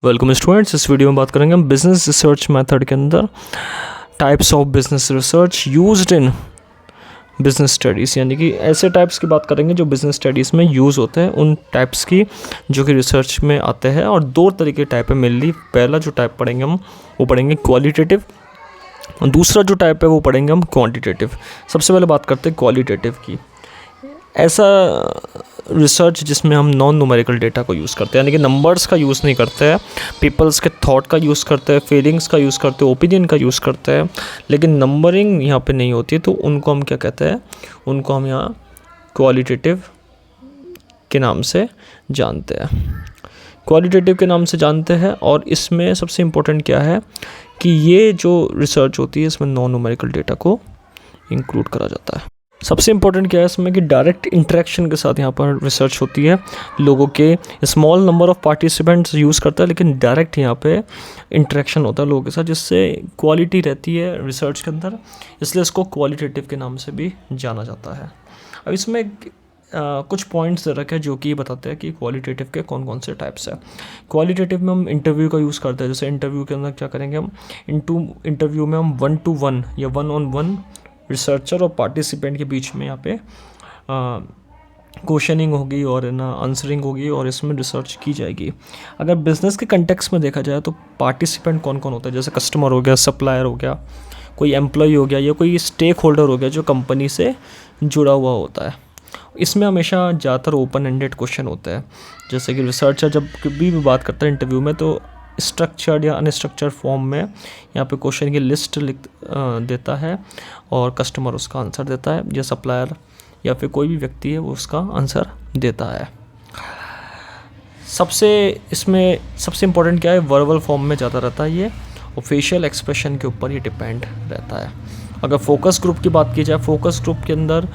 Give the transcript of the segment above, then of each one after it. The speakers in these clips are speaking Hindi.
Welcome students. इस वीडियो में बात करेंगे हम बिजनेस रिसर्च मेथड के अंदर types of business research used in business studies, यानी कि ऐसे टाइप्स की बात करेंगे जो बिजनेस स्टडीज़ में यूज़ होते हैं, उन टाइप्स की जो कि रिसर्च में आते हैं। और दो तरीके टाइप है मेनली। पहला जो टाइप पढ़ेंगे हम वो पढ़ेंगे क्वालिटेटिव, और दूसरा जो टाइप है वो पढ़ेंगे हम क्वांटिटेटिव। सबसे पहले बात करते हैं क्वालिटेटिव की। ऐसा रिसर्च जिसमें हम नॉन न्यूमेरिकल डेटा को यूज़ करते हैं, यानी कि नंबर्स का यूज़ नहीं करते हैं, पीपल्स के थॉट का यूज़ करते हैं, फीलिंग्स का यूज़ करते हैं, ओपिनियन का यूज़ करते हैं, लेकिन नंबरिंग यहाँ पे नहीं होती। तो उनको हम क्या कहते हैं? उनको हम यहाँ क्वालिटेटिव के नाम से जानते हैं। क्वालिटेटिव के नाम से जानते हैं। और इसमें सबसे इम्पोर्टेंट क्या है कि ये जो रिसर्च होती है इसमें नॉन न्यूमेरिकल डेटा को इंक्लूड करा जाता है। सबसे इम्पोर्टेंट क्या है इसमें कि डायरेक्ट इंटरेक्शन के साथ यहाँ पर रिसर्च होती है। लोगों के small number of participants use करता है, लेकिन डायरेक्ट यहाँ पे इंटरेक्शन होता है लोगों के साथ, जिससे क्वालिटी रहती है रिसर्च के अंदर। इसलिए इसको क्वालिटेटिव के नाम से भी जाना जाता है। अब इसमें कुछ पॉइंट्स दे रखे हैं जो कि बताते हैं कि क्वालिटेटिव के कौन कौन से टाइप्स हैं। क्वालिटेटिव में हम इंटरव्यू का यूज़ करते हैं। जैसे इंटरव्यू के अंदर क्या करेंगे हम, इंटरव्यू में हम 1-to-1 या 1-on-1 रिसर्चर और पार्टिसिपेंट के बीच में यहाँ पे क्वेश्चनिंग होगी और ना आंसरिंग होगी, और इसमें रिसर्च की जाएगी। अगर बिज़नेस के कंटेक्स्ट में देखा जाए तो पार्टिसिपेंट कौन कौन होता है, जैसे कस्टमर हो गया, सप्लायर हो गया, कोई एम्प्लॉय हो गया, या कोई स्टेक होल्डर हो गया जो कंपनी से जुड़ा हुआ होता है। इसमें हमेशा ज़्यादातर ओपन एंडेड क्वेश्चन होता है। जैसे कि रिसर्चर जब कभी भी बात करता है इंटरव्यू में, तो स्ट्रक्चर्ड या अनस्ट्रक्चर्ड फॉर्म में यहाँ पे क्वेश्चन की लिस्ट देता है, और कस्टमर उसका आंसर देता है, या सप्लायर या फिर कोई भी व्यक्ति है वो उसका आंसर देता है। इसमें सबसे इम्पोर्टेंट क्या है, वर्बल फॉर्म में ज़्यादा रहता है ये, और फेशियल एक्सप्रेशन के ऊपर ये डिपेंड रहता है। अगर फोकस ग्रुप की बात की जाए, फोकस ग्रुप के अंदर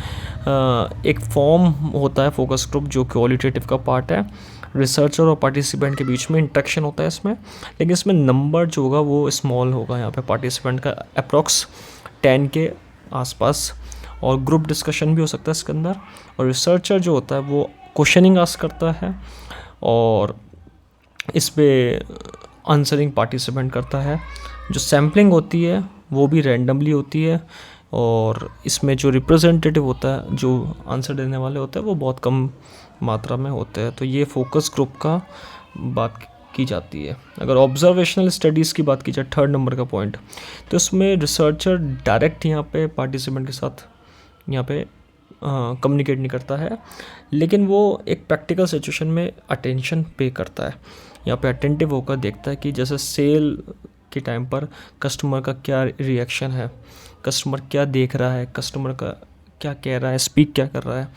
एक फॉर्म होता है फोकस ग्रुप जो क्वालिटेटिव का पार्ट है। रिसर्चर और पार्टिसिपेंट के बीच में इंटरेक्शन होता है इसमें, लेकिन इसमें नंबर जो होगा वो स्मॉल होगा। यहाँ पे पार्टिसिपेंट का अप्रॉक्स 10 के आसपास, और ग्रुप डिस्कशन भी हो सकता है इसके अंदर। और रिसर्चर जो होता है वो क्वेश्चनिंग आस्क करता है, और इस पर आंसरिंग पार्टिसिपेंट करता है। जो सैम्पलिंग होती है वो भी रैंडमली होती है, और इसमें जो रिप्रेजेंटेटिव होता है, जो आंसर देने वाले होते हैं, वो बहुत कम मात्रा में होते हैं। तो ये फोकस ग्रुप का बात की जाती है। अगर ऑब्जर्वेशनल स्टडीज़ की बात की जाए, 3rd नंबर का पॉइंट, तो इसमें रिसर्चर डायरेक्ट यहाँ पे पार्टिसिपेंट के साथ यहाँ पे कम्युनिकेट नहीं करता है, लेकिन वो एक प्रैक्टिकल सिचुएशन में अटेंशन पे करता है। यहाँ पे अटेंटिव होकर देखता है कि जैसे सेल के टाइम पर कस्टमर का क्या रिएक्शन है, कस्टमर क्या देख रहा है, कस्टमर का क्या कह रहा है, स्पीक क्या कर रहा है,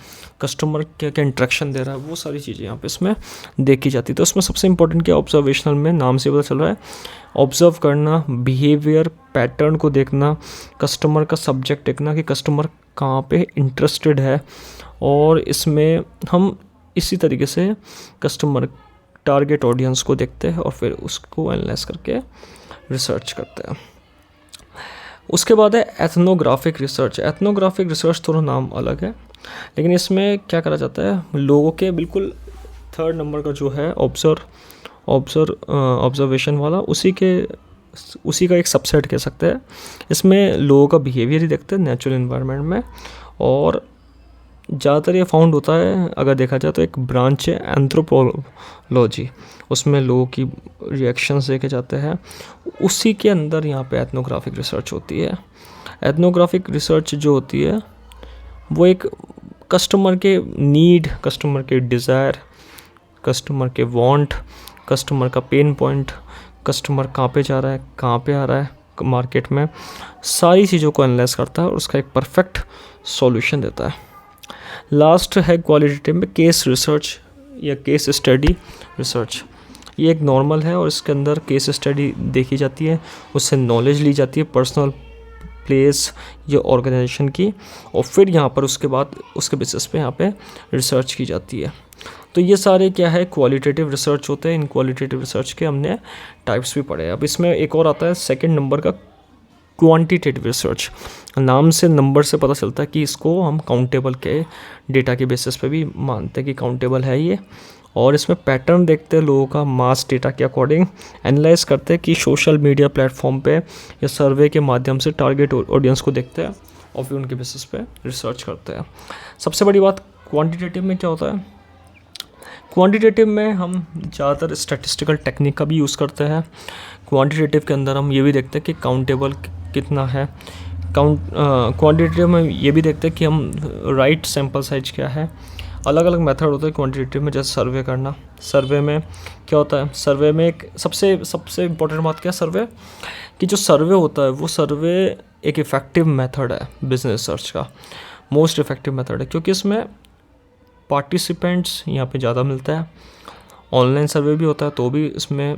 कस्टमर क्या क्या इंट्रैक्शन दे रहा है, वो सारी चीज़ें यहाँ पे इसमें देखी जाती है। तो इसमें सबसे इंपॉर्टेंट क्या, ऑब्जर्वेशनल में नाम से पता चल रहा है, ऑब्जर्व करना, बिहेवियर पैटर्न को देखना, कस्टमर का सब्जेक्ट देखना कि कस्टमर कहाँ पे इंटरेस्टेड है, और इसमें हम इसी तरीके से कस्टमर टारगेट ऑडियंस को देखते हैं और फिर उसको एनालाइज करके रिसर्च करते हैं। उसके बाद है एथनोग्राफिक रिसर्च। एथनोग्राफिक रिसर्च थोड़ा नाम अलग है, लेकिन इसमें क्या करा जाता है, लोगों के बिल्कुल 3rd नंबर का जो है ऑब्जर्वेशन वाला, उसी का एक सबसेट कह सकते हैं। इसमें लोगों का बिहेवियर ही देखते हैं नेचुरल इन्वायरमेंट में, और ज़्यादातर ये फाउंड होता है, अगर देखा जाए तो एक ब्रांच है एंथ्रोपोलॉजी, उसमें लोगों की रिएक्शंस देखे जाते हैं। उसी के अंदर यहाँ पे एथनोग्राफिक रिसर्च होती है। एथनोग्राफिक रिसर्च जो होती है वो एक कस्टमर के नीड, कस्टमर के डिज़ायर, कस्टमर के वांट, कस्टमर का पेन पॉइंट, कस्टमर कहाँ पे जा रहा है, कहाँ पे आ रहा है मार्केट में, सारी चीज़ों को एनालाइज करता है और उसका एक परफेक्ट सॉल्यूशन देता है। लास्ट है क्वालिटेटिव में केस रिसर्च या केस स्टडी रिसर्च। ये एक नॉर्मल है, और इसके अंदर केस स्टडी देखी जाती है, उससे नॉलेज ली जाती है पर्सनल, प्लेस या ऑर्गेनाइजेशन की, और फिर यहाँ पर उसके बाद उसके बेसिस पे यहाँ पे रिसर्च की जाती है। तो ये सारे क्या है, क्वालिटेटिव रिसर्च होते हैं। इन क्वालिटेटिव रिसर्च के हमने टाइप्स भी पढ़े। अब इसमें एक और आता है 2nd नंबर का क्वांटिटेटिव रिसर्च, नाम से नंबर से पता चलता है कि इसको हम काउंटेबल के डेटा के बेसिस पे भी मानते हैं कि काउंटेबल है ये। और इसमें पैटर्न देखते हैं लोगों का, मास डेटा के अकॉर्डिंग एनालाइज करते हैं कि सोशल मीडिया प्लेटफॉर्म पे या सर्वे के माध्यम से टारगेट ऑडियंस को देखते हैं और फिर उनके बेसिस पे रिसर्च करते हैं। सबसे बड़ी बात क्वांटिटेटिव में क्या होता है, क्वांटिटेटिव में हम ज़्यादातर स्टैटिस्टिकल टेक्निक का भी यूज़ करते हैं। क्वांटिटेटिव के अंदर हम ये भी देखते हैं कि काउंटेबल कितना है, क्वांटिटेटिव में ये भी देखते हैं कि हम राइट सैम्पल साइज क्या है। अलग अलग मेथड होते हैं क्वांटिटेटिव में, जैसे सर्वे करना। सर्वे में क्या होता है, सर्वे में एक सबसे इम्पोर्टेंट बात क्या है सर्वे कि जो सर्वे होता है वो सर्वे एक इफ़ेक्टिव मेथड है बिजनेस रिसर्च का, मोस्ट इफ़ेक्टिव मेथड है, क्योंकि इसमें पार्टिसिपेंट्स यहाँ पे ज़्यादा मिलता है। ऑनलाइन सर्वे भी होता है तो भी इसमें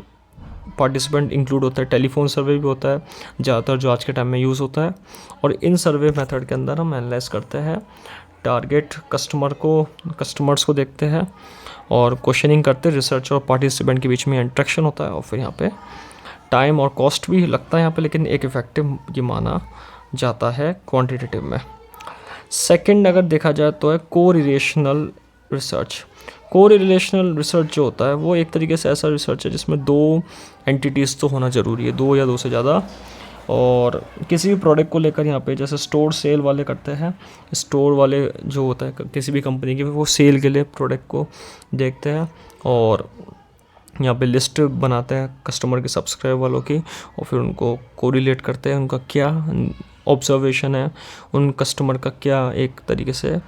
पार्टिसिपेंट इंक्लूड होता है, टेलीफोन सर्वे भी होता है ज़्यादातर जो आज के टाइम में यूज़ होता है। और इन सर्वे मेथड के अंदर हम एनालाइज करते हैं टारगेट कस्टमर्स को देखते हैं और क्वेश्चनिंग करते हैं, रिसर्चर और पार्टिसिपेंट के बीच में इंटरेक्शन होता है और फिर यहाँ पे टाइम और कॉस्ट भी लगता है यहाँ पे, लेकिन एक इफ़ेक्टिव ये माना जाता है क्वांटिटेटिव में। सेकंड अगर देखा जाए तो है कोरिलेशनल रिसर्च। कोरिलेशनल रिसर्च जो होता है वो एक तरीके से ऐसा रिसर्च है जिसमें दो एंटिटीज़ तो होना ज़रूरी है, दो या दो से ज़्यादा। और किसी भी प्रोडक्ट को लेकर यहाँ पे जैसे स्टोर सेल वाले करते हैं, स्टोर वाले जो होता है किसी भी कंपनी की, वो सेल के लिए प्रोडक्ट को देखते हैं और यहाँ पे लिस्ट बनाते हैं कस्टमर के सब्सक्राइब वालों की और फिर उनको कोरिलेट करते हैं, उनका क्या ऑब्जर्वेशन है, उन कस्टमर का क्या एक तरीके से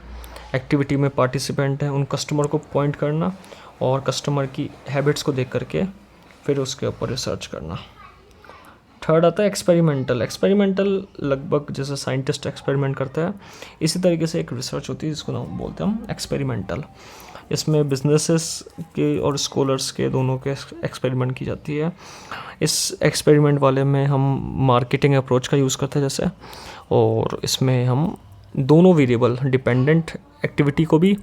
एक्टिविटी में पार्टिसिपेंट है, उन कस्टमर को पॉइंट करना और कस्टमर की हैबिट्स को देख करके फिर उसके ऊपर रिसर्च करना। थर्ड आता है एक्सपेरिमेंटल लगभग जैसे साइंटिस्ट एक्सपेरिमेंट करता है, इसी तरीके से एक रिसर्च होती है जिसको नाम बोलते हैं हम एक्सपेरिमेंटल। इसमें बिजनेसेस के और स्कॉलर्स के दोनों के एक्सपेरिमेंट की जाती है। इस एक्सपेरिमेंट वाले में हम मार्केटिंग अप्रोच का यूज़ करते हैं जैसे, और इसमें हम दोनों वेरिएबल डिपेंडेंट एक्टिविटी को भी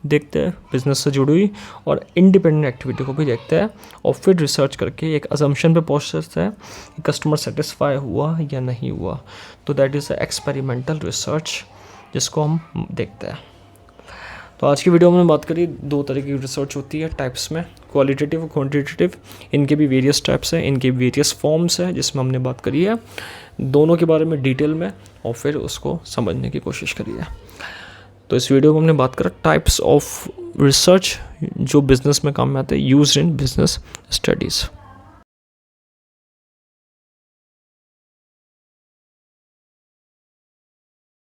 देखते हैं बिजनेस से जुड़ी हुई और इंडिपेंडेंट एक्टिविटी को भी देखते हैं और फिर रिसर्च करके एक अजम्पशन पे पहुंचते हैं कि कस्टमर सेटिस्फाई हुआ या नहीं हुआ। तो दैट इज़ एक्सपेरिमेंटल रिसर्च जिसको हम देखते हैं। तो आज की वीडियो में बात करी दो तरह की रिसर्च होती है टाइप्स में, क्वालिटेटिव और क्वांटिटेटिव। इनके भी वेरियस टाइप्स हैं, इनके वेरियस फॉर्म्स हैं जिसमें हमने बात करी है दोनों के बारे में डिटेल में और फिर उसको समझने की कोशिश करी है। तो इस वीडियो में हमने बात करा टाइप्स ऑफ रिसर्च जो बिजनेस में काम में आते हैं, यूज्ड इन बिजनेस स्टडीज़।